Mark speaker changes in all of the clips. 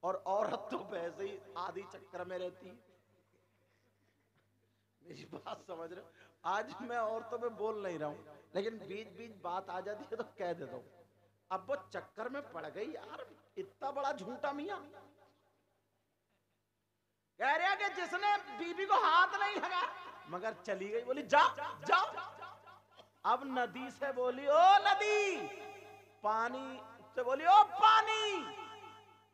Speaker 1: और औरत तो वैसे ही आधी चक्कर में रहती है। मेरी बात समझ रहे हो? आज मैं औरतों में बोल नहीं रहा हूं, लेकिन बीच बीच बात आ जाती है तो कह देता हूं। अब वो चक्कर में पड़ गई यार, इतना बड़ा झूठा मियां कह रहा कि जिसने बीबी को हाथ नहीं लगा, मगर चली गई, बोली जा जा। अब नदी से बोली ओ नदी, पानी से बोली ओ पानी,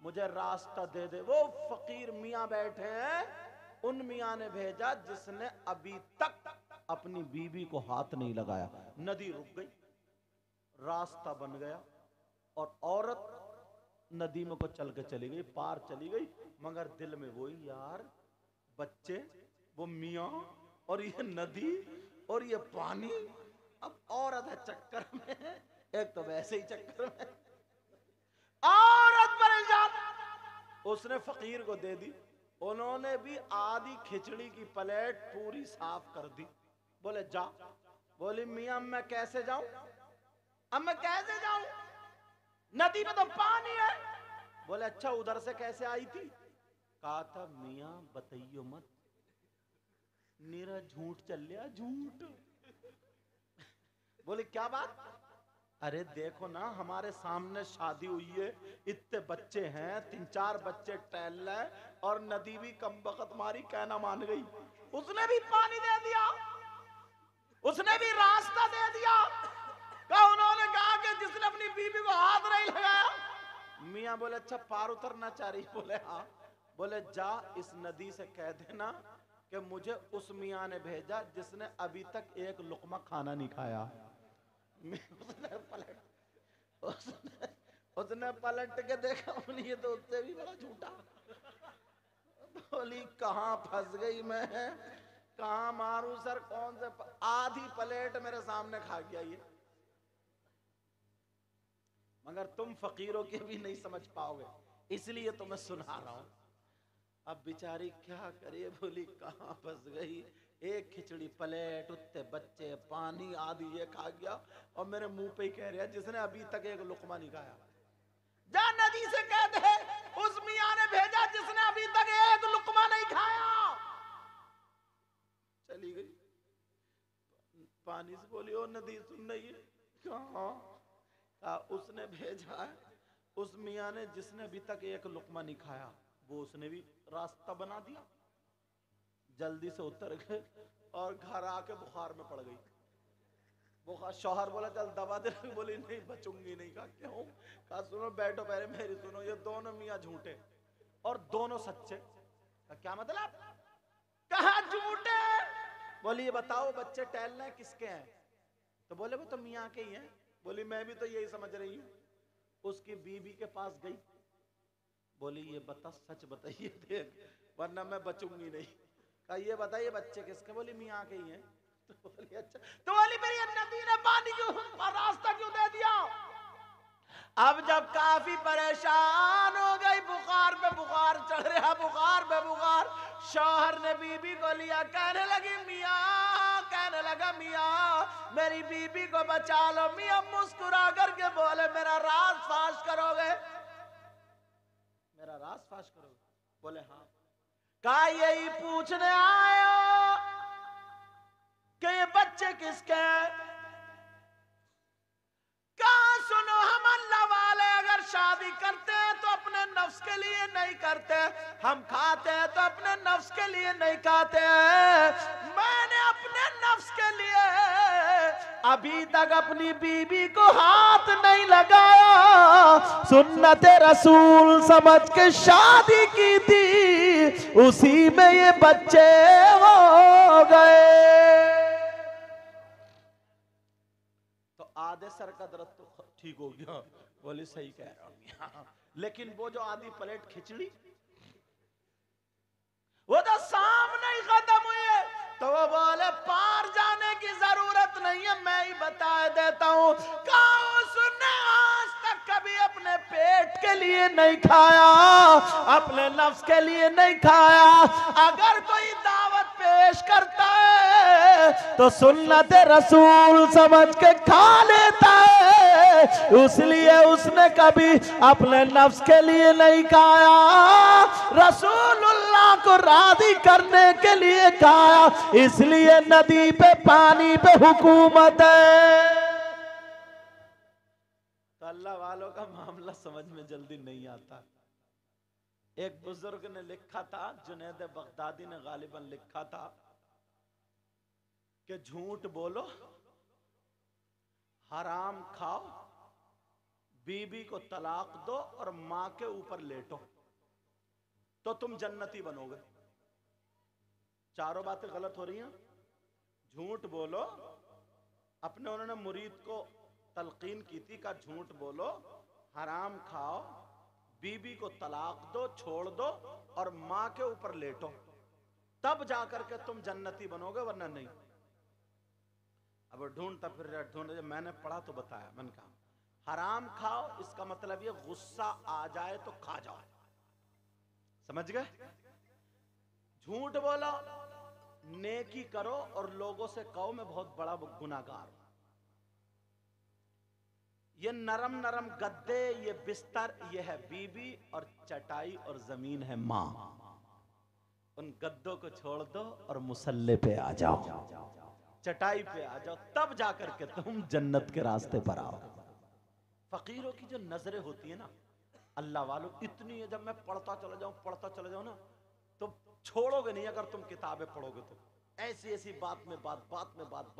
Speaker 1: मुझे रास्ता दे दे। वो फकीर मियां बैठे हैं, उन मियां ने भेजा जिसने अभी तक अपनी बीबी को हाथ नहीं लगाया। नदी रुक गई, रास्ता बन गया और औरत नदी में को चल के चली गई, पार चली गई, मगर दिल में वही यार, बच्चे, वो मियां और ये नदी और ये पानी। अब औरत है चक्कर में, एक तो वैसे ही चक्कर में, औरत परेशान। उसने फकीर को दे दी, उन्होंने भी आधी खिचड़ी की प्लेट पूरी साफ कर दी। बोले जा। बोली मियां मैं कैसे जाऊं, अब मैं कैसे जाऊं, नदी में तो पानी है। बोले अच्छा उधर से कैसे आई थी? कहा था मियां बताइयो मत, मेरा झूठ चल लिया, झूठ। बोले क्या बात? अरे देखो ना हमारे सामने शादी हुई है, इतने बच्चे हैं, 3-4 बच्चे टहल रहे, और नदी भी कम बखत मारी कहना मान गई। उसने भी पानी दे दिया, उसने भी रास्ता दे दिया। उन्होंने कहा कि जिसने अपनी बीबी को हाथ नहीं लगाया। मियां बोले अच्छा पार उतरना चाह रही? बोले हाँ। बोले जा इस नदी से कह देना कि मुझे उस मियां ने भेजा जिसने अभी तक एक लुकमा खाना नहीं खाया। उसने पलट के देखा, बोली ये तो उससे भी बड़ा झूठा। बोली कहां फंस गई मैं, कहां मारूं सर, कौन से आधी प्लेट मेरे सामने खा गया ये। मगर तुम फकीरों के भी नहीं समझ पाओगे, इसलिए तो मैं सुना रहा हूं। अब बेचारी क्या करे, बोली कहां फंस गई, एक खिचड़ी प्लेट, उत्ते बच्चे, पानी, आदि ये खा गया, और मेरे मुंह पे ही कह रहा जिसने अभी तक एक लुकमा नहीं खाया। जा नदी से कह दे उस मियां ने भेजा जिसने अभी तक एक लुकमा नहीं खाया। चली गई। पानी से बोली ओ नदी सुन रही है? कहा उसने भेजा है उस मियां ने जिसने अभी तक एक लुकमा नहीं खाया, वो उसने भी रास्ता बना दिया। जल्दी से उतर गए और घर आके बुखार में पड़ गई। बुखार, शौहर बोला चल दवा दे, बोली नहीं बचूंगी नहीं। कहा क्यों? कहा सुनो बैठो पहले मेरी सुनो, ये दोनों मियां झूठे और दोनों सच्चे। कहा क्या मतलब? कहा झूठे। बोली ये बताओ बच्चे टहलने किसके हैं? तो बोले वो तो मियां के ही हैं। बोली मैं भी तो यही समझ रही हूं। उसकी बीबी के पास गई, बोली ये बता सच बताइए देख, वरना मैं बचूंगी नहीं। कहा ये बताइए बच्चे किसके? बोली मियां के ही हैं। तो बोली अच्छा, तो बोली मेरी नदी ने पानी क्यों, रास्ता क्यों दे दिया? अब जब काफी परेशान हो गई, बुखार पे बुखार चढ़ रहा, बुखार पे बुखार, शौहर ने बीबी को लिया, कहने लगी मियां, कहने लगा मियां मेरी बीबी को बचा लो। मियां मुस्कुरा करके बोले मेरा राज फाश करोगे, मेरा राज फाश करोगे? बोले हाँ। कहा यही पूछने आए हो कि ये बच्चे किसके हैं? कहा सुनो हम अल्लाह वाले अगर शादी करते हैं तो अपने नफ्स के लिए नहीं करते, हम खाते हैं तो अपने नफ्स के लिए नहीं खाते हैं। मैंने अपने नफ्स के लिए अभी तक अपनी बीबी को हाथ नहीं लगाया, सुन्नत रसूल समझ के शादी की थी, उसी में ये बच्चे हो गए। तो आधे सर का दर्द तो ठीक हो गया। बोले सही कह रहा हूं, लेकिन वो जो आधी प्लेट खिचड़ी वो तो सामने ही खत्म हुई है। तो वो बोले पार जाने की जरूरत नहीं है, मैं ही बता देता हूं। उसने आज तक कभी अपने पेट के लिए नहीं खाया, अपने नफ्स के लिए नहीं खाया। अगर कोई दावत पेश करता है तो सुन्नत रसूल समझ के खा लेता है, इसलिए उसने कभी अपने नफ्स के लिए नहीं खाया, रसूलुल्लाह को राजी करने के लिए खाया। इसलिए नदी पे पानी पे हुकूमत है। तो अल्लाह वालों का मामला समझ में जल्दी नहीं आता। एक बुजुर्ग ने लिखा था, जुनैद बगदादी ने गालिबन लिखा था कि झूठ बोलो, हराम खाओ, बीबी को तलाक दो और मां के ऊपर लेटो तो तुम जन्नती बनोगे। चारों बातें गलत हो रही हैं। झूठ बोलो, अपने उन्होंने मुरीद को तलकीन की थी का झूठ बोलो, हराम खाओ, बीबी को तलाक दो, छोड़ दो और मां के ऊपर लेटो, तब जाकर के तुम जन्नती बनोगे, वरना नहीं। अब ढूंढता फिर ढूंढ, मैंने पढ़ा तो बताया। मैंने कहा हराम खाओ, इसका मतलब ये गुस्सा आ जाए तो खा जाओ, समझ गए। झूठ बोलो, नेकी करो और लोगों से कहो मैं बहुत बड़ा गुनाहगार हूं। ये नरम नरम गद्दे, ये बिस्तर, ये है बीबी, और चटाई और जमीन है मां। उन गद्दों को छोड़ दो और मुसल्ले पे आ जाओ, चटाई पे आ जाओ, तब जाकर के तुम जन्नत के रास्ते पर आओ। फकीरों की जो नजरें होती है ना अल्लाह वालों, इतनी है, जब मैं पढ़ता चला जाऊं ना तो छोड़ोगे नहीं। अगर तुम किताबें पढ़ोगे तो ऐसी ऐसी बात में बात